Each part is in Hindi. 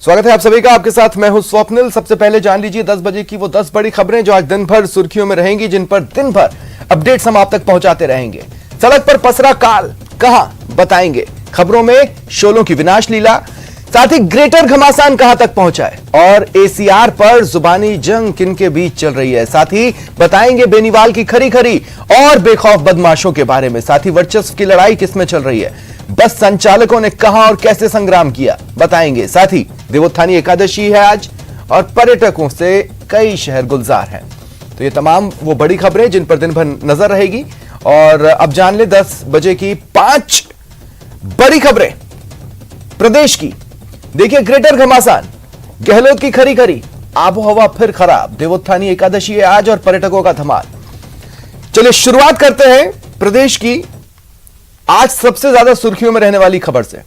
स्वागत है आप सभी का। आपके साथ मैं हूं स्वप्निल। सबसे पहले जान लीजिए 10 बजे की वो 10 बड़ी खबरें जो आज दिन भर सुर्खियों में रहेंगी, जिन पर दिन भर अपडेट्स हम आप तक पहुंचाते रहेंगे। सड़क पर पसरा काल कहां बताएंगे, खबरों में शोलों की विनाश लीला, साथ ही ग्रेटर घमासान कहां तक पहुंचा है और एसीआर पर जुबानी जंग किनके बीच चल रही है। साथ ही बताएंगे बेनीवाल की खरी खरी और बेखौफ बदमाशों के बारे में। साथ ही वर्चस्व की लड़ाई किसमें चल रही है, बस संचालकों ने कहां और कैसे संग्राम किया, बताएंगे। साथ ही देवोत्थानी एकादशी है आज और पर्यटकों से कई शहर गुलजार हैं। तो ये तमाम वो बड़ी खबरें जिन पर दिन भर नजर रहेगी। और अब जान ले 10 बजे की 5 बड़ी खबरें प्रदेश की। देखिए, ग्रेटर घमासान, गहलोत की खरी खरी, आबो हवा फिर खराब, देवोत्थानी एकादशी है आज और पर्यटकों का धमाल। चलिए शुरुआत करते हैं प्रदेश की आज सबसे ज्यादा सुर्खियों में रहने वाली खबर से।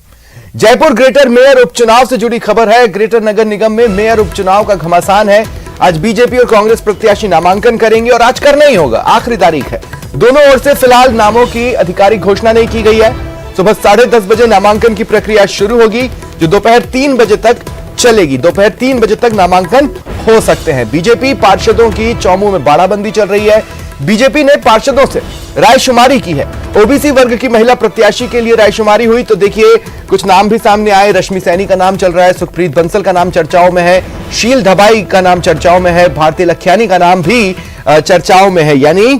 जयपुर ग्रेटर मेयर उपचुनाव से जुड़ी खबर है। ग्रेटर नगर निगम में मेयर उपचुनाव का घमासान है। आज बीजेपी और कांग्रेस प्रत्याशी नामांकन करेंगे और आज करना ही होगा, आखिरी तारीख है। दोनों ओर से फिलहाल नामों की आधिकारिक घोषणा नहीं की गई है। सुबह 10:30 बजे नामांकन की प्रक्रिया शुरू होगी, जो दोपहर 3 बजे तक चलेगी। दोपहर 3 बजे तक नामांकन हो सकते हैं। बीजेपी पार्षदों की चौमू में बाड़ाबंदी चल रही है। बीजेपी ने पार्षदों से रायशुमारी की है। ओबीसी वर्ग की महिला प्रत्याशी के लिए रायशुमारी हुई तो देखिए कुछ नाम भी सामने आए। रश्मि सैनी का नाम चल रहा है, सुखप्रीत बंसल का नाम चर्चाओं में है, शील ढबाई का नाम चर्चाओं में है, भारती लखियानी का नाम भी चर्चाओं में है। यानी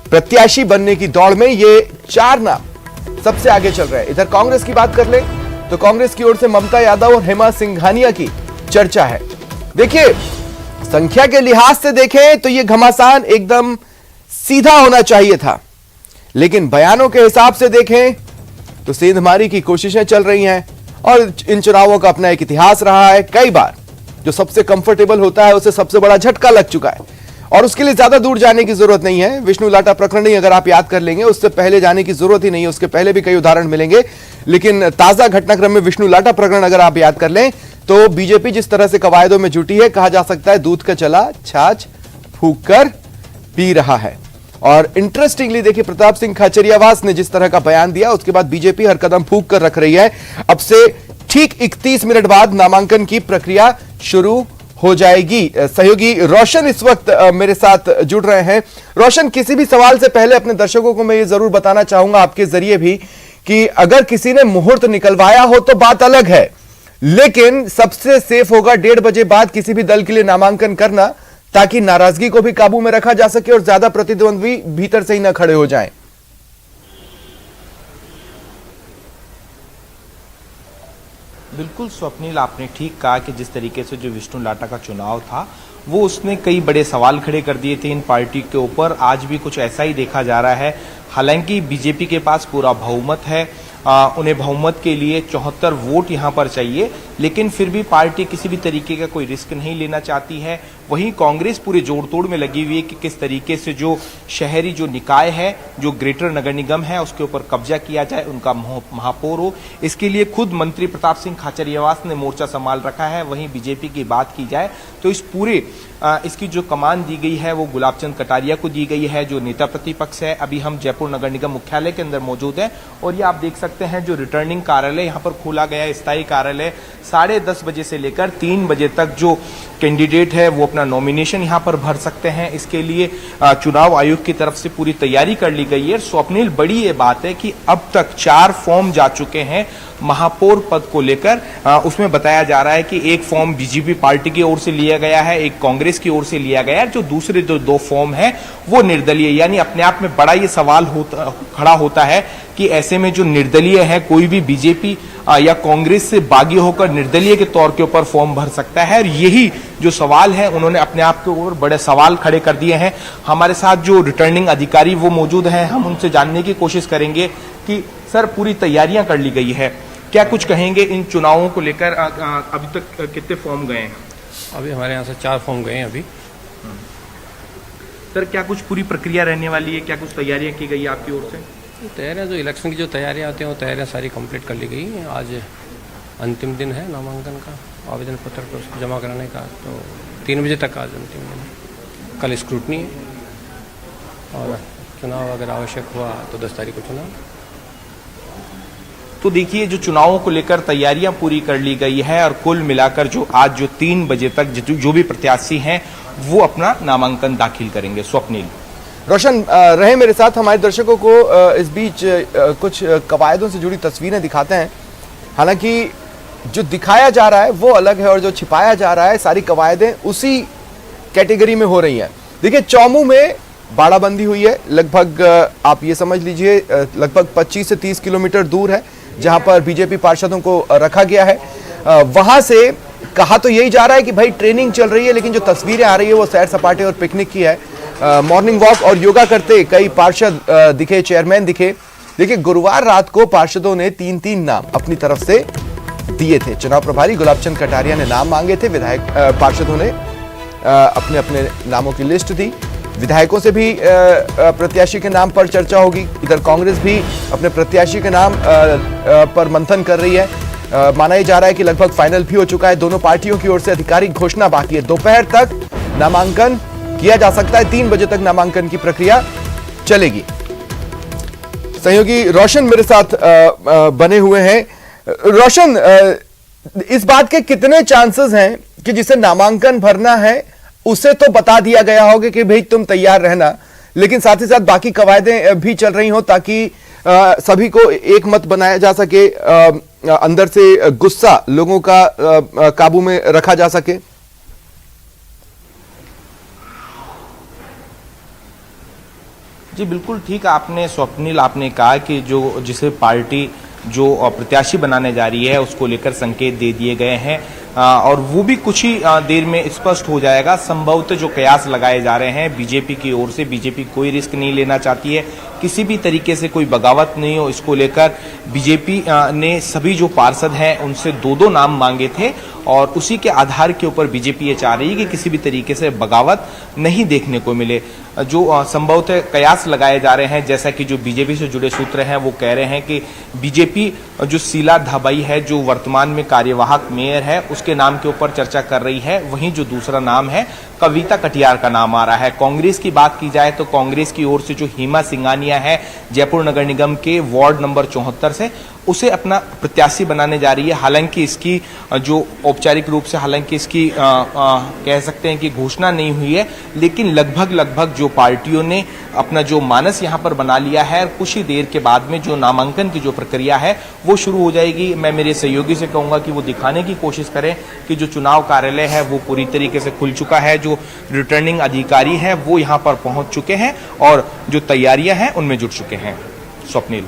प्रत्याशी बनने की दौड़ में ये 4 नाम सबसे आगे चल रहे हैं। इधर कांग्रेस की बात कर ले तो कांग्रेस की ओर से ममता यादव और हेमा सिंघानिया की चर्चा है। देखिए, संख्या के लिहाज से देखें तो यह घमासान एकदम सीधा होना चाहिए था, लेकिन बयानों के हिसाब से देखें तो सेंधमारी की कोशिशें चल रही हैं। और इन चुनावों का अपना एक इतिहास रहा है। कई बार जो सबसे कंफर्टेबल होता है उसे सबसे बड़ा झटका लग चुका है और उसके लिए ज्यादा दूर जाने की जरूरत नहीं है। विष्णु लाटा प्रकरण ही अगर आप याद कर लेंगे, उससे पहले जाने की जरूरत ही नहीं है। उसके पहले भी कई उदाहरण मिलेंगे, लेकिन ताजा घटनाक्रम में विष्णु लाटा प्रकरण अगर आप याद कर लें तो बीजेपी जिस तरह से कवायदों में जुटी है, कहा जा सकता है दूध का चला छाछ फूंक कर पी रहा है। और इंटरेस्टिंगली देखिए, प्रताप सिंह खाचरियावास ने जिस तरह का बयान दिया, उसके बाद बीजेपी हर कदम फूंक कर रख रही है। अब से ठीक 31 मिनट बाद नामांकन की प्रक्रिया शुरू हो जाएगी। सहयोगी रोशन इस वक्त मेरे साथ जुड़ रहे हैं। रोशन, किसी भी सवाल से पहले अपने दर्शकों को मैं ये जरूर बताना चाहूंगा आपके जरिए भी कि अगर किसी ने मुहूर्त निकलवाया हो तो बात अलग है, लेकिन सबसे सेफ होगा 1:30 बजे बाद किसी भी दल के लिए नामांकन करना, ताकि नाराजगी को भी काबू में रखा जा सके और ज्यादा प्रतिद्वंद्वी भीतर से ही न खड़े हो जाएं। बिल्कुल स्वप्निल, आपने ठीक कहा कि जिस तरीके से जो विष्णु लाटा का चुनाव था वो उसने कई बड़े सवाल खड़े कर दिए थे इन पार्टी के ऊपर। आज भी कुछ ऐसा ही देखा जा रहा है। हालांकि बीजेपी के पास पूरा बहुमत है, उन्हें बहुमत के लिए 74 वोट यहां पर चाहिए, लेकिन फिर भी पार्टी किसी भी तरीके का कोई रिस्क नहीं लेना चाहती है। वहीं कांग्रेस पूरे जोड़ तोड़ में लगी हुई है कि किस तरीके से जो शहरी जो निकाय है, जो ग्रेटर नगर निगम है, उसके ऊपर कब्जा किया जाए, उनका महापौर हो। इसके लिए खुद मंत्री प्रताप सिंह खाचरियावास ने मोर्चा संभाल रखा है। वहीं बीजेपी की बात की जाए तो इस पूरे इसकी जो कमान दी गई है वो गुलाब चंद कटारिया को दी गई है, जो नेता प्रतिपक्ष है। अभी हम जयपुर नगर निगम मुख्यालय के अंदर मौजूद है और ये आप देख सकते हैं जो रिटर्निंग कार्यालय यहाँ पर खोला गया है, स्थायी कार्यालय। 10:30 बजे से लेकर 3 बजे तक जो कैंडिडेट है वो अपना नॉमिनेशन यहाँ पर भर सकते हैं। इसके लिए चुनाव आयोग की तरफ से पूरी तैयारी कर ली गई है। स्वप्निल, बड़ी ये बात है कि अब तक 4 फॉर्म जा चुके हैं महापौर पद को लेकर। उसमें बताया जा रहा है कि एक फॉर्म बीजेपी पार्टी की ओर से लिया गया है, एक कांग्रेस की ओर से लिया गया है। जो दूसरे जो 2 फॉर्म है वो निर्दलीय, यानी अपने आप में बड़ा ये सवाल खड़ा होता है कि ऐसे में जो निर्दलीय है, कोई भी बीजेपी या कांग्रेस से बागी होकर निर्दलीय के तौर के ऊपर फॉर्म भर सकता है। और यही जो सवाल है, उन्होंने अपने आप के ऊपर बड़े सवाल खड़े कर दिए हैं। हमारे साथ जो रिटर्निंग अधिकारी वो मौजूद हैं, हम उनसे जानने की कोशिश करेंगे कि सर पूरी तैयारियां कर ली गई है, क्या कुछ कहेंगे इन चुनावों को लेकर? अभी तक कितने फॉर्म गए हैं? अभी हमारे यहाँ से 4 फॉर्म गए हैं अभी। सर क्या कुछ पूरी प्रक्रिया रहने वाली है, क्या कुछ तैयारियां की गई है आपकी ओर से? तैयारियाँ जो इलेक्शन की जो तैयारियाँ आती हैं वो तैयारियाँ सारी कंप्लीट कर ली गई हैं। आज अंतिम दिन है नामांकन का, आवेदन पत्र को जमा कराने का, तो 3 बजे तक आज अंतिम दिन है। कल स्क्रूटनी है और चुनाव अगर आवश्यक हुआ तो 10 तारीख को चुनाव। तो देखिए जो चुनावों को लेकर तैयारियां पूरी कर ली गई है और कुल मिलाकर जो आज जो 3 बजे तक जो भी प्रत्याशी हैं वो अपना नामांकन दाखिल करेंगे। स्वप्निल। रोशन रहे मेरे साथ, हमारे दर्शकों को इस बीच कुछ कवायदों से जुड़ी तस्वीरें दिखाते हैं। हालांकि जो दिखाया जा रहा है वो अलग है और जो छिपाया जा रहा है, सारी कवायदें उसी कैटेगरी में हो रही हैं। देखिए चौमू में बाड़ाबंदी हुई है, लगभग आप ये समझ लीजिए लगभग 25 से 30 किलोमीटर दूर है, जहां पर बीजेपी पार्षदों को रखा गया है। वहां से कहा तो यही जा रहा है कि भाई ट्रेनिंग चल रही है, लेकिन जो तस्वीरें आ रही है वो सैर सपाटे और पिकनिक की है। मॉर्निंग वॉक और योगा करते कई पार्षद दिखे, चेयरमैन दिखे। देखिए गुरुवार रात को पार्षदों ने 3-3 नाम अपनी तरफ से दिए थे। चुनाव प्रभारी गुलाब चंद कटारिया ने नाम मांगे थे, विधायक पार्षदों ने अपने अपने नामों की लिस्ट दी। विधायकों से भी प्रत्याशी के नाम पर चर्चा होगी। इधर कांग्रेस भी अपने प्रत्याशी के नाम पर मंथन कर रही है। माना जा रहा है कि लगभग फाइनल भी हो चुका है। दोनों पार्टियों की ओर से आधिकारिक घोषणा बाकी है। दोपहर तक नामांकन किया जा सकता है, 3 बजे तक नामांकन की प्रक्रिया चलेगी। सहयोगी रोशन मेरे साथ बने हुए हैं। रोशन, इस बात के कितने चांसेस हैं कि जिसे नामांकन भरना है उसे तो बता दिया गया होगा कि भाई तुम तैयार रहना, लेकिन साथ ही साथ बाकी कवायदें भी चल रही हो ताकि सभी को एक मत बनाया जा सके, अंदर से गुस्सा लोगों का काबू में रखा जा सके? जी बिल्कुल ठीक आपने स्वप्निल आपने कहा कि जो जिसे पार्टी जो प्रत्याशी बनाने जा रही है उसको लेकर संकेत दे दिए गए हैं और वो भी कुछ ही देर में स्पष्ट हो जाएगा। संभवतः जो कयास लगाए जा रहे हैं बीजेपी की ओर से, बीजेपी कोई रिस्क नहीं लेना चाहती है, किसी भी तरीके से कोई बगावत नहीं हो, इसको लेकर बीजेपी ने सभी जो पार्षद हैं उनसे 2-2 नाम मांगे थे और उसी के आधार के ऊपर बीजेपी ये चाह रही है कि किसी भी तरीके से बगावत नहीं देखने को मिले। जो संभवतः कयास लगाए जा रहे हैं, जैसा कि जो बीजेपी से जुड़े सूत्र हैं वो कह रहे हैं कि बीजेपी जो शीला धाबाई है जो वर्तमान में कार्यवाहक मेयर है उसके नाम के ऊपर चर्चा कर रही है। वहीं जो दूसरा नाम है कविता कटियार का नाम आ रहा है। कांग्रेस की बात की जाए तो कांग्रेस की ओर से जो हेमा सिंघानिया है जयपुर नगर निगम के वार्ड नंबर 74 से, उसे अपना प्रत्याशी बनाने जा रही है। हालांकि इसकी जो औपचारिक रूप से हालांकि इसकी कह सकते हैं कि घोषणा नहीं हुई है, लेकिन लगभग जो पार्टियों ने अपना जो मानस यहां पर बना लिया है, कुछ ही देर के बाद में जो नामांकन की जो प्रक्रिया है वो शुरू हो जाएगी। मैं मेरे सहयोगी से कहूंगा कि वो दिखाने की कोशिश करें कि जो चुनाव कार्यालय है वो पूरी तरीके से खुल चुका है, जो रिटर्निंग अधिकारी है वो यहां पर पहुंच चुके हैं और जो तैयारियां हैं उनमें जुट चुके हैं। स्वप्निल।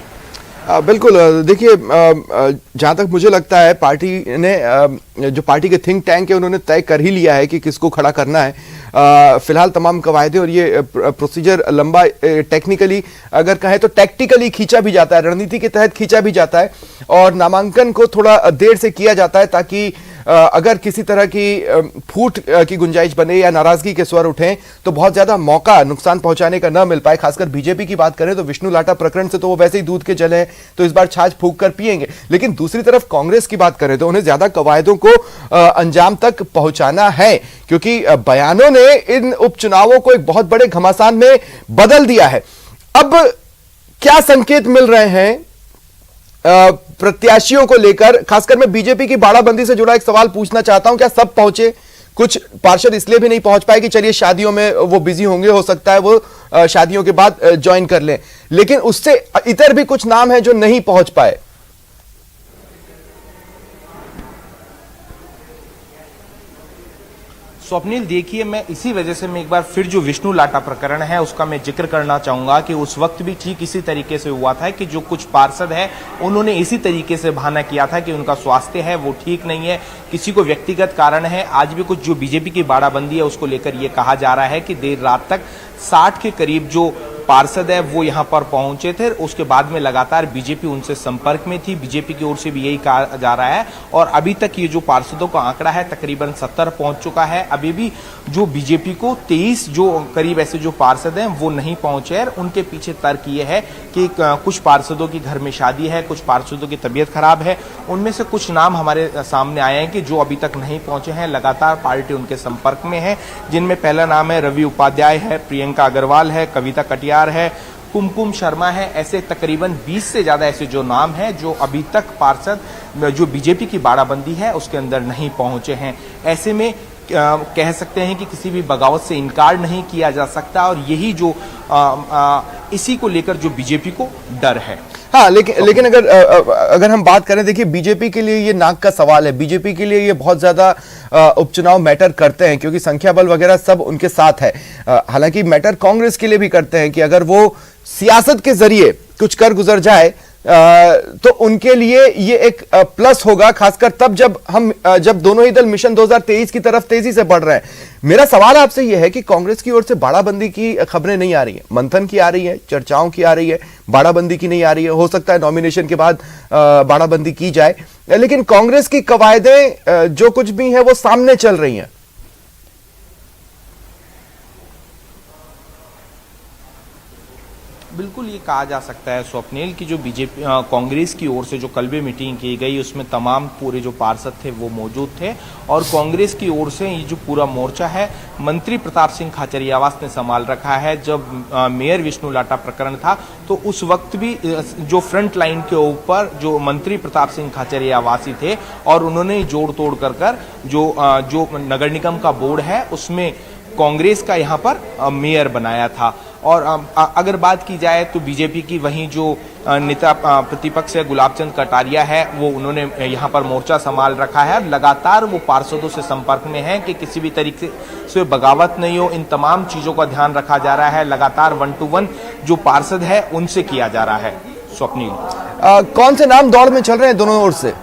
बिल्कुल, देखिए जहां तक मुझे लगता है पार्टी ने जो पार्टी के थिंक टैंक है उन्होंने तय कर ही लिया है कि किसको खड़ा करना है। फिलहाल तमाम कवायदे और ये प्रोसीजर लंबा टेक्निकली अगर कहें तो टैक्टिकली खींचा भी जाता है, रणनीति के तहत खींचा भी जाता है और नामांकन को थोड़ा देर से किया जाता है ताकि अगर किसी तरह की फूट की गुंजाइश बने या नाराजगी के स्वर उठें तो बहुत ज्यादा मौका नुकसान पहुंचाने का न मिल पाए। खासकर बीजेपी की बात करें तो विष्णु लाटा प्रकरण से तो वो वैसे ही दूध के जल हैं, तो इस बार छाछ फूंक कर पिएंगे। लेकिन दूसरी तरफ कांग्रेस की बात करें तो उन्हें ज्यादा कवायदों को अंजाम तक पहुंचाना है, क्योंकि बयानों ने इन उपचुनावों को एक बहुत बड़े घमासान में बदल दिया है। अब क्या संकेत मिल रहे हैं प्रत्याशियों को लेकर? खासकर मैं बीजेपी की बाड़ाबंदी से जुड़ा एक सवाल पूछना चाहता हूं, क्या सब पहुंचे? कुछ पार्षद इसलिए भी नहीं पहुंच पाए कि चलिए शादियों में वो बिजी होंगे, हो सकता है वो शादियों के बाद ज्वाइन कर लें, लेकिन उससे इतर भी कुछ नाम हैं जो नहीं पहुंच पाए। स्वप्निल देखिए, मैं इसी वजह से मैं एक बार फिर जो विष्णु लाटा प्रकरण है उसका मैं जिक्र करना चाहूंगा कि उस वक्त भी ठीक इसी तरीके से हुआ था कि जो कुछ पार्षद है उन्होंने इसी तरीके से बहाना किया था कि उनका स्वास्थ्य है वो ठीक नहीं है, किसी को व्यक्तिगत कारण है। आज भी कुछ जो बीजेपी की बाड़ाबंदी है उसको लेकर ये कहा जा रहा है कि देर रात तक 60 के करीब जो पार्षद है वो यहां पर पहुंचे थे। उसके बाद में लगातार बीजेपी उनसे संपर्क में थी, बीजेपी की ओर से भी यही कहा जा रहा है और अभी तक ये जो पार्षदों का आंकड़ा है तकरीबन 70 पहुंच चुका है। अभी भी जो बीजेपी को 23 जो करीब ऐसे जो पार्षद हैं वो नहीं पहुंचे हैं। उनके पीछे तर्क ये है कि कुछ पार्षदों की घर में शादी है, कुछ पार्षदों की तबीयत खराब है। उनमें से कुछ नाम हमारे सामने आए हैं कि जो अभी तक नहीं पहुंचे हैं, लगातार पार्टी उनके संपर्क में है, जिनमें पहला नाम है रवि उपाध्याय है, प्रियंका अग्रवाल है, कविता कटियार है, कुमकुम शर्मा है, ऐसे तकरीबन 20 से ज्यादा ऐसे जो नाम हैं जो अभी तक पार्षद जो बीजेपी की बाड़ाबंदी है उसके अंदर नहीं पहुंचे हैं। ऐसे में कह सकते हैं कि किसी भी बगावत से इनकार नहीं किया जा सकता और यही जो इसी को लेकर जो बीजेपी को डर है। हाँ, लेकिन अगर हम बात करें, देखिए बीजेपी के लिए ये नाक का सवाल है। बीजेपी के लिए ये बहुत ज्यादा उपचुनाव मैटर करते हैं क्योंकि संख्या बल वगैरह सब उनके साथ है। हालांकि मैटर कांग्रेस के लिए भी करते हैं कि अगर वो सियासत के जरिए कुछ कर गुजर जाए तो उनके लिए ये एक प्लस होगा, खासकर तब जब दोनों ही दल मिशन 2023 की तरफ तेजी से बढ़ रहे हैं। मेरा सवाल आपसे यह है कि कांग्रेस की ओर से बाड़ाबंदी की खबरें नहीं आ रही है, मंथन की आ रही है, चर्चाओं की आ रही है, बाड़ाबंदी की नहीं आ रही है। हो सकता है नॉमिनेशन के बाद बाड़ाबंदी की जाए, लेकिन कांग्रेस की कवायदें जो कुछ भी है वो सामने चल रही हैं। बिल्कुल ये कहा जा सकता है स्वप्निल की जो बीजेपी कांग्रेस की ओर से जो कल भी मीटिंग की गई उसमें तमाम पूरे जो पार्षद थे वो मौजूद थे और कांग्रेस की ओर से ये जो पूरा मोर्चा है मंत्री प्रताप सिंह खाचरियावास ने संभाल रखा है। जब मेयर विष्णु लाटा प्रकरण था तो उस वक्त भी जो फ्रंट लाइन के ऊपर जो मंत्री प्रताप सिंह खाचरियावासी थे और उन्होंने जोड़ तोड़ कर जो नगर निगम का बोर्ड है उसमें कांग्रेस का यहाँ पर मेयर बनाया था। और अगर बात की जाए तो बीजेपी की वहीं जो नेता प्रतिपक्ष है गुलाबचंद कटारिया है वो उन्होंने यहाँ पर मोर्चा संभाल रखा है। लगातार वो पार्षदों से संपर्क में हैं कि किसी भी तरीके से बगावत नहीं हो, इन तमाम चीजों का ध्यान रखा जा रहा है। लगातार 1-to-1 जो पार्षद है उनसे किया जा रहा है। स्वप्निल, कौन से नाम दौड़ में चल रहे हैं दोनों ओर से?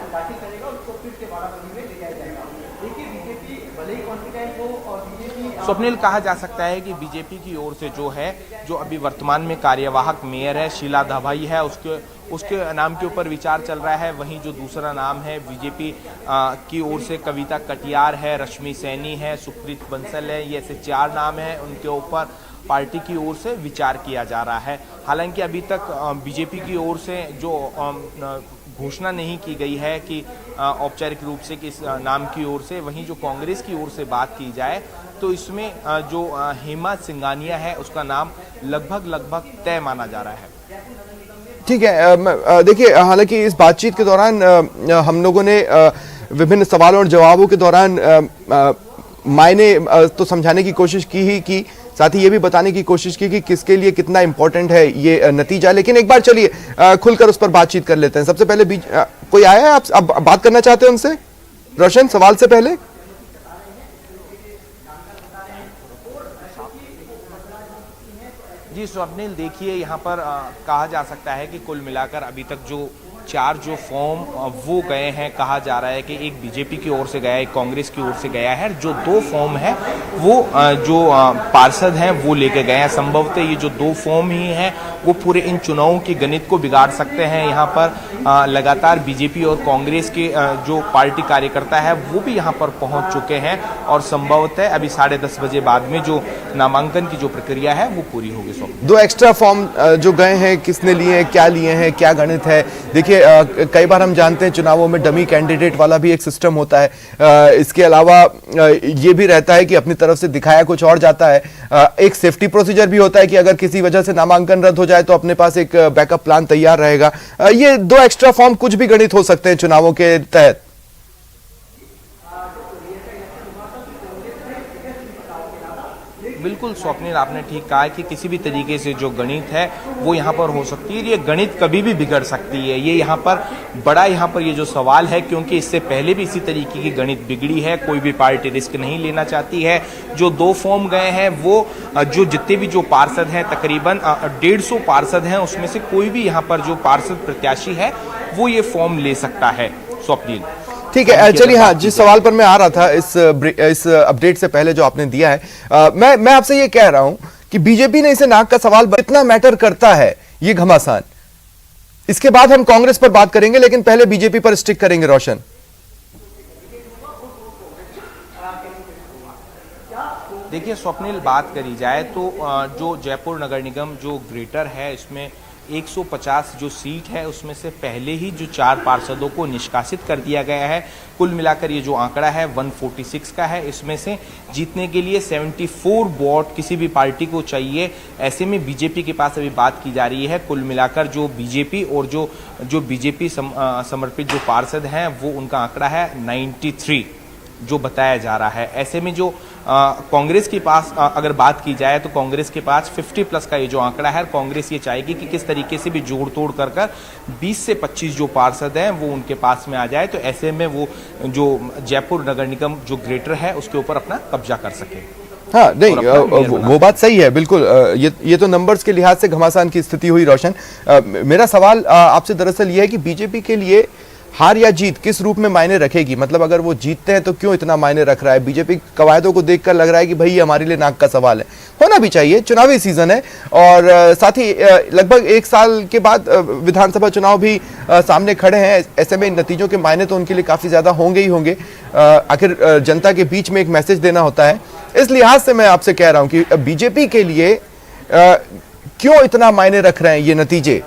स्वप्निल, कहा जा सकता है कि बीजेपी की ओर से जो है जो अभी वर्तमान में कार्यवाहक मेयर है शीला धाभाई है उसके नाम के ऊपर विचार चल रहा है। वहीं जो दूसरा नाम है बीजेपी की ओर से कविता कटियार है, रश्मि सैनी है, सुप्रीत बंसल है, ये ऐसे 4 नाम हैं उनके ऊपर पार्टी की ओर से विचार किया जा रहा है। हालांकि अभी तक बीजेपी की ओर से जो घोषणा नहीं की गई है कि औपचारिक रूप से किस नाम की ओर से। वहीं जो कांग्रेस की ओर से बात की जाए तो इसमें जो हेमा सिंघानिया है उसका नाम लगभग तय माना जा रहा है। ठीक है, देखिए हालांकि इस बातचीत के दौरान हम लोगों ने विभिन्न सवालों और जवाबों के दौरान मायने तो समझाने की कोशिश की, साथ ही ये भी बताने की कोशिश की कि किसके लिए कितना इंपॉर्टेंट है ये नतीजा। लेकिन एक बार चलिए खुलकर उस पर बातचीत कर लेते हैं। सबसे पहले कोई आया है, आप बात करना चाहते हैं उनसे? रोशन, सवाल से पहले जी स्वप्निल, देखिए यहाँ पर कहा जा सकता है कि कुल मिलाकर अभी तक जो 4 जो फॉर्म वो गए हैं, कहा जा रहा है कि एक बीजेपी की ओर से गया है, एक कांग्रेस की ओर से गया है। जो 2 फॉर्म है वो जो पार्षद हैं वो लेके गए हैं। संभवतः ये जो 2 फॉर्म ही हैं वो पूरे इन चुनावों की गणित को बिगाड़ सकते हैं। यहाँ पर लगातार बीजेपी और कांग्रेस के जो पार्टी कार्यकर्ता है वो भी यहाँ पर पहुंच चुके हैं और संभवतः अभी 10:30 बजे बाद में जो नामांकन की जो प्रक्रिया है वो पूरी होगी। 2 एक्स्ट्रा फॉर्म जो गए हैं, किसने लिए हैं, क्या लिए हैं, क्या गणित है? देखिए कई बार हम जानते हैं चुनावों में डमी कैंडिडेट वाला भी एक सिस्टम होता है। इसके अलावा ये भी रहता है कि अपनी तरफ से दिखाया कुछ और जाता है। एक सेफ्टी प्रोसीजर भी होता है कि अगर किसी वजह से नामांकन रद्द हो जाए तो अपने पास एक बैकअप प्लान तैयार रहेगा। ये 2 एक्स्ट्रा फॉर्म कुछ भी गणित हो सकते हैं चुनावों के तहत। बिल्कुल स्वप्निल, आपने ठीक कहा कि किसी भी तरीके से जो गणित है वो यहाँ पर हो सकती है। ये गणित कभी भी बिगड़ सकती है। ये यहाँ पर ये जो सवाल है, क्योंकि इससे पहले भी इसी तरीके की गणित बिगड़ी है। कोई भी पार्टी रिस्क नहीं लेना चाहती है। जो 2 फॉर्म गए हैं वो जो जितने भी जो पार्षद हैं, तकरीबन 150 पार्षद हैं, उसमें से कोई भी यहाँ पर जो पार्षद प्रत्याशी है वो ये फॉर्म ले सकता है। स्वप्निल, ठीक है, चलिए हाँ, जिस सवाल पर मैं आ रहा था इस अपडेट से पहले जो आपने दिया है, मैं आपसे ये कह रहा हूं कि बीजेपी ने इसे नाक का सवाल इतना मैटर करता है ये घमासान। इसके बाद हम कांग्रेस पर बात करेंगे, लेकिन पहले बीजेपी पर स्टिक करेंगे। रोशन, देखिए स्वप्निल, बात करी जाए तो जो जयपुर नगर निगम जो ग्रेटर है इसमें 150 जो सीट है उसमें से पहले ही जो 4 पार्षदों को निष्कासित कर दिया गया है। कुल मिलाकर ये जो आंकड़ा है 146 का है। इसमें से जीतने के लिए 74 वोट किसी भी पार्टी को चाहिए। ऐसे में बीजेपी के पास अभी बात की जा रही है। कुल मिलाकर जो बीजेपी और जो बीजेपी समर्पित जो पार्षद हैं वो उनका आंकड़ा है 93 जो बताया जा रहा है। ऐसे में जो कांग्रेस के पास अगर बात की जाए तो कांग्रेस के पास 50 प्लस का ये जो आंकड़ा है, कांग्रेस ये चाहेगी कि किस तरीके से भी जोड़ तोड़ कर 20 से 25 जो पार्षद हैं वो उनके पास में आ जाए, तो ऐसे में वो जो जयपुर नगर निगम जो ग्रेटर है उसके ऊपर अपना कब्जा कर सके। हाँ नहीं, वो बात सही है बिल्कुल। ये तो नंबर्स के लिहाज से घमासान की स्थिति हुई रोशन। मेरा सवाल आपसे दरअसल ये है कि बीजेपी के लिए हार या जीत किस रूप में मायने रखेगी? मतलब अगर वो जीतते हैं तो क्यों इतना मायने रख रहा है? बीजेपी कवायदों को देखकर लग रहा है कि भाई हमारे लिए नाक का सवाल है। होना भी चाहिए, चुनावी सीजन है और साथ ही लगभग 1 साल के बाद विधानसभा चुनाव भी सामने खड़े हैं। ऐसे में नतीजों के मायने तो उनके लिए काफी ज्यादा होंगे ही होंगे। आखिर जनता के बीच में एक मैसेज देना होता है। इस लिहाज से मैं आपसे कह रहा हूं कि बीजेपी के लिए क्यों इतना मायने रख रहे हैं ये नतीजे?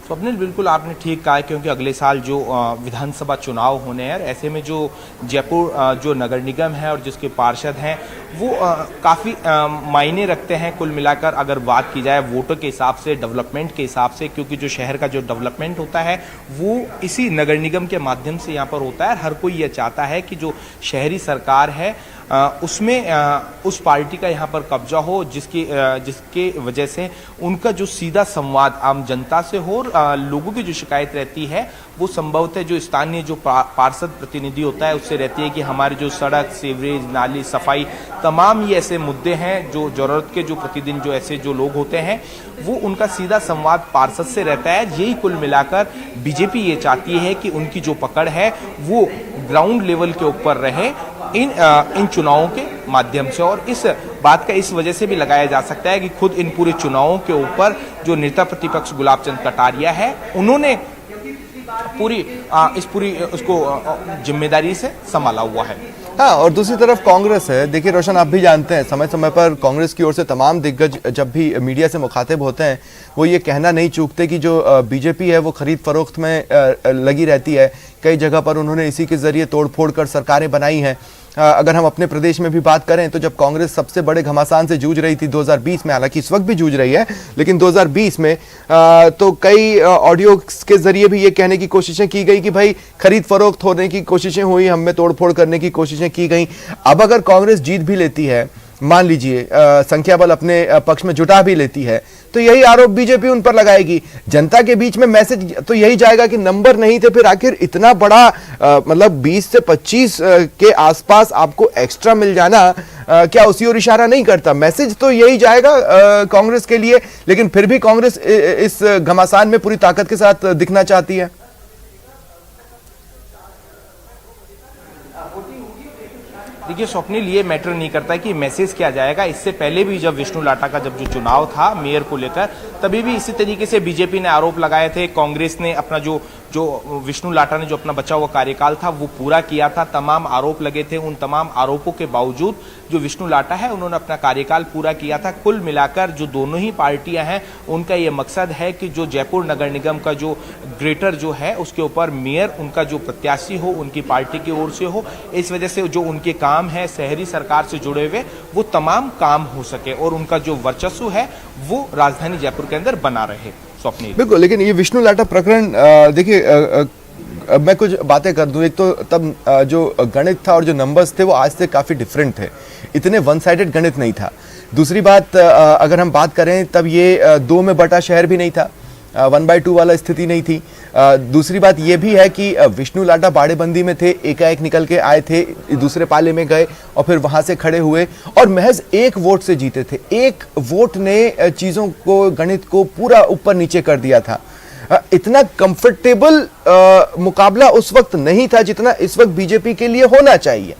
स्वप्निल, बिल्कुल आपने ठीक कहा है, क्योंकि अगले साल जो विधानसभा चुनाव होने हैं, ऐसे में जो जयपुर जो नगर निगम है और जिसके पार्षद हैं वो काफ़ी मायने रखते हैं। कुल मिलाकर अगर बात की जाए वोटों के हिसाब से, डेवलपमेंट के हिसाब से, क्योंकि जो शहर का जो डेवलपमेंट होता है वो इसी नगर निगम के माध्यम से यहाँ पर होता है। हर कोई ये चाहता है कि जो शहरी सरकार है उसमें उस पार्टी का यहाँ पर कब्जा हो, जिसके वजह से उनका जो सीधा संवाद आम जनता से हो और लोगों की जो शिकायत रहती है वो संभवतः जो स्थानीय जो पार्षद प्रतिनिधि होता है उससे रहती है कि हमारी जो सड़क, सीवरेज, नाली, सफाई, तमाम ये ऐसे मुद्दे हैं जो जरूरत के जो प्रतिदिन जो ऐसे जो लोग होते हैं वो उनका सीधा संवाद पार्षद से रहता है। यही कुल मिलाकर बीजेपी ये चाहती है कि उनकी जो पकड़ है वो ग्राउंड लेवल के ऊपर रहे इन चुनावों के माध्यम से। और इस बात का इस वजह से भी लगाया जा सकता है कि खुद इन पूरे चुनावों के ऊपर जो नेता प्रतिपक्ष गुलाब चंद कटारिया है उन्होंने उसको जिम्मेदारी से संभाला हुआ है। हाँ, और दूसरी तरफ कांग्रेस है। देखिए रोशन, आप भी जानते हैं समय समय पर कांग्रेस की ओर से तमाम दिग्गज जब भी मीडिया से मुखातिब होते हैं वो ये कहना नहीं चूकते कि जो बीजेपी है वो खरीद फरोख्त में लगी रहती है। कई जगह पर उन्होंने इसी के जरिए तोड़ फोड़ कर सरकारें बनाई हैं। अगर हम अपने प्रदेश में भी बात करें तो जब कांग्रेस सबसे बड़े घमासान से जूझ रही थी 2020 में, हालांकि इस वक्त भी जूझ रही है, लेकिन 2020 में तो कई ऑडियो के जरिए भी ये कहने की कोशिशें की गई कि भाई खरीद फरोख्त होने की कोशिशें हुई, हम में तोड़फोड़ करने की कोशिशें की गई। अब अगर कांग्रेस जीत भी लेती है, मान लीजिए संख्या बल अपने पक्ष में जुटा भी लेती है, तो यही आरोप बीजेपी उन पर लगाएगी। जनता के बीच में मैसेज तो यही जाएगा कि नंबर नहीं थे, फिर आखिर इतना बड़ा मतलब 20 से 25 के आसपास आपको एक्स्ट्रा मिल जाना क्या उसी ओर इशारा नहीं करता? मैसेज तो यही जाएगा कांग्रेस के लिए, लेकिन फिर भी कांग्रेस इस घमासान में पूरी ताकत के साथ दिखना चाहती है। देखिए स्वप्निल, ये मैटर नहीं करता कि मैसेज क्या जाएगा। इससे पहले भी जब विष्णु लाटा का जब जो चुनाव था मेयर को लेकर, तभी भी इसी तरीके से बीजेपी ने आरोप लगाए थे। कांग्रेस ने अपना जो विष्णु लाटा ने जो अपना बचा हुआ कार्यकाल था वो पूरा किया था। तमाम आरोप लगे थे, उन तमाम आरोपों के बावजूद जो विष्णु लाटा है उन्होंने अपना कार्यकाल पूरा किया था। कुल मिलाकर जो दोनों ही पार्टियां हैं उनका ये मकसद है कि जो जयपुर नगर निगम का जो ग्रेटर जो है उसके ऊपर मेयर उनका जो प्रत्याशी हो उनकी पार्टी की ओर से हो। इस वजह से जो उनके काम है शहरी सरकार से जुड़े हुए वो तमाम काम हो सके और उनका जो वर्चस्व है वो राजधानी जयपुर के अंदर बना रहे। स्वप्निल, बिल्कुल, लेकिन ये विष्णु लाटा प्रकरण देखिए मैं कुछ बातें कर दूं। एक तो तब जो गणित था और जो नंबर्स थे वो आज से काफी डिफरेंट थे, इतने वन साइडेड गणित नहीं था। दूसरी बात अगर हम बात करें तब ये 2 में बटा शहर भी नहीं था, 1/2 वाला स्थिति नहीं थी। दूसरी बात यह भी है कि विष्णु लाटा बाड़ेबंदी में थे, एकाएक निकल के आए थे, दूसरे पाले में गए और फिर वहां से खड़े हुए और महज 1 वोट से जीते थे। 1 वोट ने चीजों को, गणित को पूरा ऊपर नीचे कर दिया था। इतना कंफर्टेबल मुकाबला उस वक्त नहीं था जितना इस वक्त बीजेपी के लिए होना चाहिए।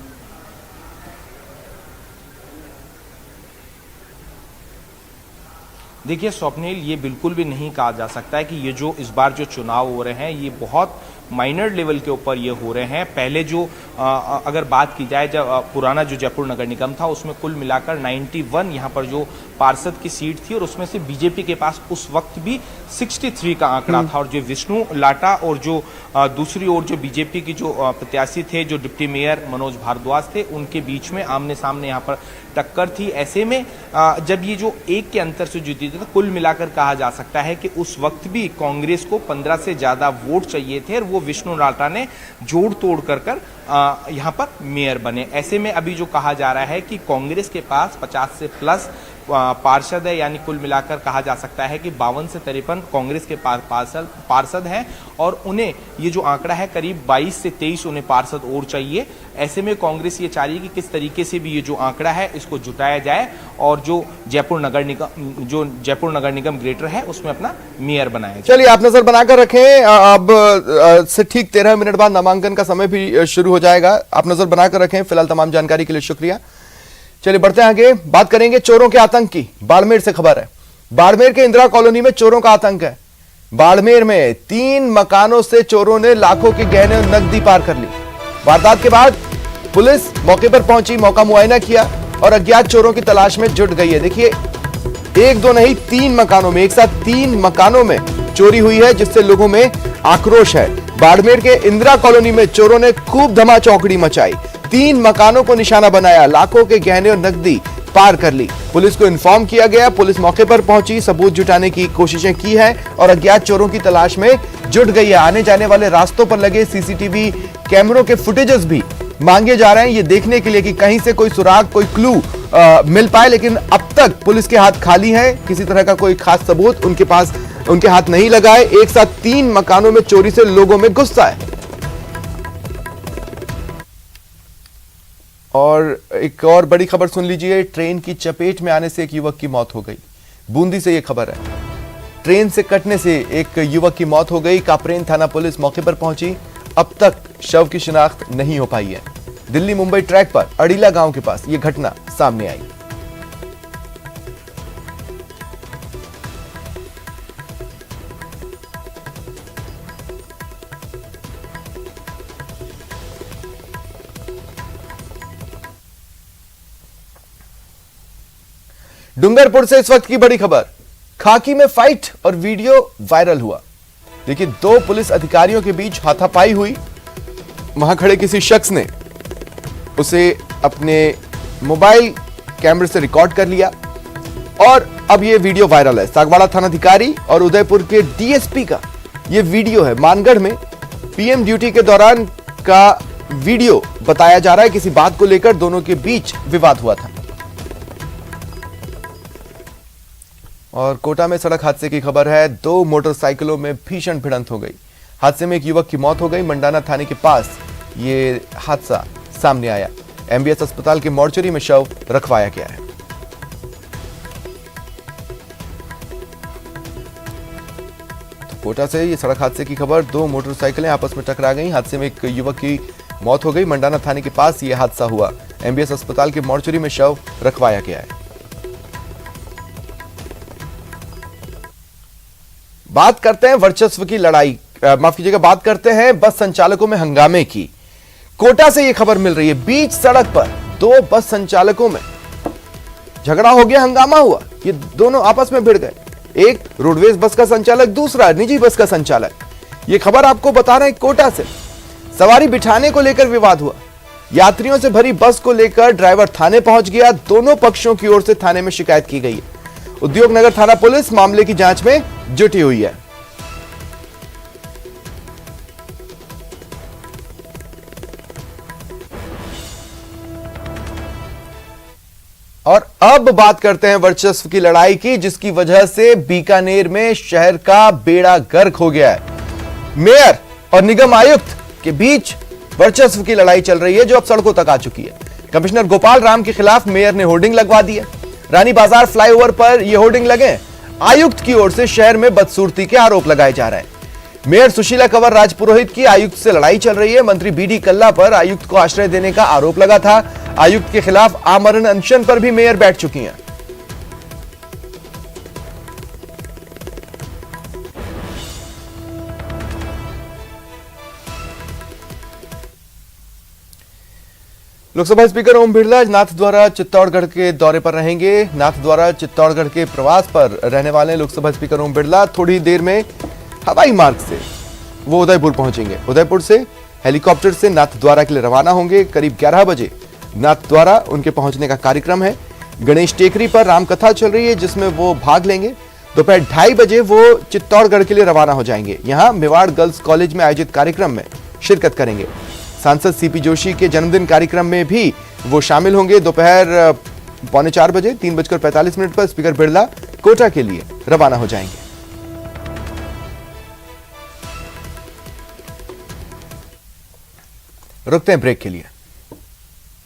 देखिए स्वप्निल, ये बिल्कुल भी नहीं कहा जा सकता है कि ये जो इस बार जो चुनाव हो रहे हैं ये बहुत माइनर लेवल के ऊपर ये हो रहे हैं। पहले जो अगर बात की जाए, जब पुराना जो जयपुर नगर निगम था उसमें कुल मिलाकर 91 यहाँ पर जो पार्षद की सीट थी और उसमें से बीजेपी के पास उस वक्त भी 63 का आंकड़ा था। और जो विष्णु लाटा और जो दूसरी ओर जो बीजेपी की जो प्रत्याशी थे, जो डिप्टी मेयर मनोज भारद्वाज थे, उनके बीच में आमने सामने यहाँ पर टक्कर थी। ऐसे में जब ये जो एक के अंतर से जीती थी, तो कुल मिलाकर कहा जा सकता है कि उस वक्त भी कांग्रेस को 15 से ज्यादा वोट चाहिए थे और वो विष्णु लाटा ने जोड़ तोड़ कर यहाँ पर मेयर बने। ऐसे में अभी जो कहा जा रहा है कि कांग्रेस के पास 50 से प्लस पार्षद है, यानी कुल मिलाकर कहा जा सकता है कि 52 से 53 कांग्रेस के पार्षद हैं और उन्हें ये जो आंकड़ा है करीब 22 से 23 उन्हें पार्षद और चाहिए। ऐसे में कांग्रेस ये चाह रही है कि किस तरीके से भी ये जो आंकड़ा है इसको जुटाया जाए और जो जयपुर नगर निगम ग्रेटर है उसमें अपना मेयर बनाया जाए। चलिए, आप नजर बनाकर रखें। अब से ठीक 13 मिनट बाद नामांकन का समय भी शुरू हो जाएगा। आप नजर बनाकर रखें। फिलहाल तमाम जानकारी के लिए शुक्रिया। चलिए बढ़ते हैं आगे, बात करेंगे चोरों के आतंक की। बाड़मेर से खबर है। बाड़मेर के इंदिरा कॉलोनी में चोरों का आतंक है। बाड़मेर में 3 मकानों से चोरों ने लाखों के गहने और नकदी पार कर ली। वारदात के बाद पुलिस मौके पर पहुंची, मौका मुआयना किया और अज्ञात चोरों की तलाश में जुट गई है। देखिए, एक दो नहीं 3 मकानों में, एक साथ 3 मकानों में चोरी हुई है, जिससे लोगों में आक्रोश है। बाड़मेर के इंदिरा कॉलोनी में चोरों ने खूब धमाचौकड़ी मचाई, 3 मकानों को निशाना बनाया, लाखों के गहने और नकदी पार कर ली। पुलिस को इन्फॉर्म किया गया, पुलिस मौके पर पहुंची, सबूत जुटाने की कोशिशें की है और अज्ञात चोरों की तलाश में जुट गई है। आने जाने वाले रास्तों पर लगे सीसीटीवी कैमरों के फुटेजेस भी मांगे जा रहे हैं, ये देखने के लिए कि कहीं से कोई सुराग, कोई क्लू मिल पाए। लेकिन अब तक पुलिस के हाथ खाली है, किसी तरह का कोई खास सबूत उनके हाथ नहीं लगा है। एक साथ 3 मकानों में चोरी से लोगों में गुस्सा है। और एक और बड़ी खबर सुन लीजिए। ट्रेन की चपेट में आने से एक युवक की मौत हो गई। बूंदी से यह खबर है। ट्रेन से कटने से एक युवक की मौत हो गई। कापरेन थाना पुलिस मौके पर पहुंची। अब तक शव की शिनाख्त नहीं हो पाई है। दिल्ली मुंबई ट्रैक पर अड़ीला गांव के पास यह घटना सामने आई। डूंगरपुर से इस वक्त की बड़ी खबर। खाकी में फाइट और वीडियो वायरल हुआ। देखिए, 2 पुलिस अधिकारियों के बीच हाथापाई हुई। वहां खड़े किसी शख्स ने उसे अपने मोबाइल कैमरे से रिकॉर्ड कर लिया और अब यह वीडियो वायरल है। सागवाड़ा थानाधिकारी और उदयपुर के डीएसपी का यह वीडियो है। मानगढ़ में पीएम ड्यूटी के दौरान का वीडियो बताया जा रहा है। किसी बात को लेकर दोनों के बीच विवाद हुआ था। और कोटा में सड़क हादसे की खबर है। 2 मोटरसाइकिलों में भीषण भिड़ंत हो गई। हादसे में एक युवक की मौत हो गई। मंडाना थाने के पास ये हादसा सामने आया। एमबीएस अस्पताल के मोर्चरी में शव रखवाया गया है। तो कोटा से ये सड़क हादसे की खबर। 2 मोटरसाइकिलें आपस में टकरा गई। हादसे में एक युवक की मौत हो गई। मंडाना थाने के पास यह हादसा हुआ। एमबीएस अस्पताल के मोर्चरी में शव रखवाया गया है। बात करते हैं वर्चस्व की लड़ाई, माफ कीजिएगा, बात करते हैं बस संचालकों में हंगामे की। कोटा से यह खबर मिल रही है। बीच सड़क पर 2 बस संचालकों में झगड़ा हो गया, हंगामा हुआ। ये दोनों आपस में भिड़ गए। एक रोडवेज बस का संचालक, दूसरा निजी बस का संचालक। यह खबर आपको बता रहे हैं कोटा से। सवारी बिठाने को लेकर विवाद हुआ। यात्रियों से भरी बस को लेकर ड्राइवर थाने पहुंच गया। दोनों पक्षों की ओर से थाने में शिकायत की गई है। उद्योगनगर थाना पुलिस मामले की जांच में जुटी हुई है। और अब बात करते हैं वर्चस्व की लड़ाई की, जिसकी वजह से बीकानेर में शहर का बेड़ा गर्क हो गया है। मेयर और निगम आयुक्त के बीच वर्चस्व की लड़ाई चल रही है, जो अब सड़कों तक आ चुकी है। कमिश्नर गोपाल राम के खिलाफ मेयर ने होर्डिंग लगवा दी है। रानी बाजार फ्लाईओवर पर यह होर्डिंग लगे। आयुक्त की ओर से शहर में बदसूरती के आरोप लगाए जा रहे हैं। मेयर सुशीला कंवर राजपुरोहित की आयुक्त से लड़ाई चल रही है। मंत्री बीडी कल्ला पर आयुक्त को आश्रय देने का आरोप लगा था। आयुक्त के खिलाफ आमरण अनशन पर भी मेयर बैठ चुकी हैं। लोकसभा स्पीकर ओम बिरला आज नाथद्वारा चित्तौड़गढ़ के दौरे पर रहेंगे। नाथद्वारा चित्तौड़गढ़ के प्रवास पर रहने वाले लोकसभा स्पीकर ओम बिरला थोड़ी देर में हवाई मार्ग से वो उदयपुर पहुंचेंगे। उदयपुर से हेलीकॉप्टर से नाथद्वारा के लिए रवाना होंगे। करीब 11 बजे नाथद्वारा उनके पहुंचने का कार्यक्रम है। गणेश टेकरी पर रामकथा चल रही है जिसमें वो भाग लेंगे। दोपहर 2:30 बजे वो चित्तौड़गढ़ के लिए रवाना हो जाएंगे। यहां मेवाड़ गर्ल्स कॉलेज में आयोजित कार्यक्रम में शिरकत करेंगे। सांसद सीपी जोशी के जन्मदिन कार्यक्रम में भी वो शामिल होंगे। दोपहर 3:45 बजे 3:45 पर स्पीकर बिरला कोटा के लिए रवाना हो जाएंगे। रुकते हैं ब्रेक के लिए।